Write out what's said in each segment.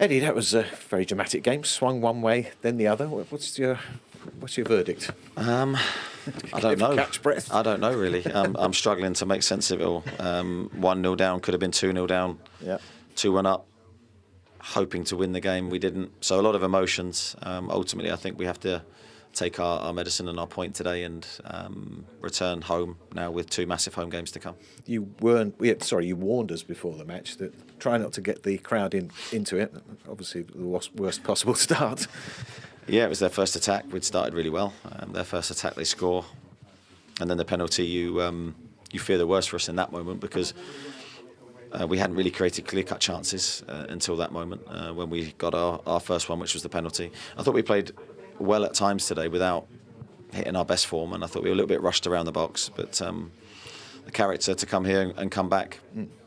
Eddie, that was a very dramatic game. Swung one way, then the other. What's your verdict? I don't know. Catch breath. I don't know really. I'm struggling to make sense of it all. 1-0 down, could have been 2-0 down. Yeah. 2-1 up, hoping to win the game. We didn't. So a lot of emotions. Ultimately, I think we have to take our medicine and our point today and return home now with 2 massive home games to come. You warned us before the match that try not to get the crowd into it. Obviously, the worst possible start. Yeah, it was their first attack. We'd started really well. Their first attack, they score, and then the penalty. You fear the worst for us in that moment because we hadn't really created clear-cut chances until that moment when we got our first one, which was the penalty. I thought we played well at times today without hitting our best form, and I thought we were a little bit rushed around the box, but the character to come here and come back,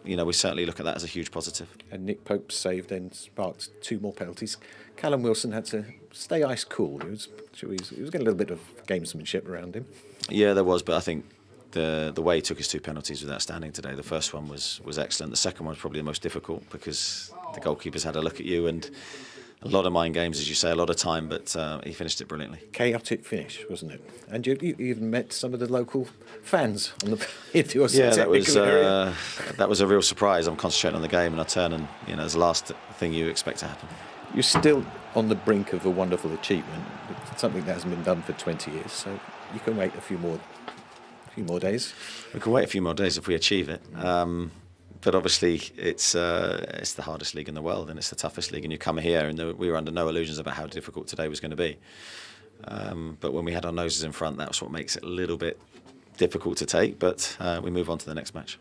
we certainly look at that as a huge positive. And Nick Pope's save then sparked 2 more penalties. Callum Wilson had to stay ice cool. He was getting a little bit of gamesmanship around him. Yeah, there was, but I think the way he took his 2 penalties was outstanding today. The first one was excellent. The second one was probably the most difficult because the goalkeepers had a look at you and a lot of mind games, as you say, a lot of time, but he finished it brilliantly. Chaotic finish, wasn't it? And you even met some of the local fans on the that was a real surprise. I'm concentrating on the game and I turn and it's the last thing you expect to happen. You're still on the brink of a wonderful achievement, something that hasn't been done for 20 years, so you can wait a few more days. We can wait a few more days if we achieve it. But obviously, it's the hardest league in the world and it's the toughest league. And you come here, and we were under no illusions about how difficult today was going to be. But when we had our noses in front, that's what makes it a little bit difficult to take. But we move on to the next match.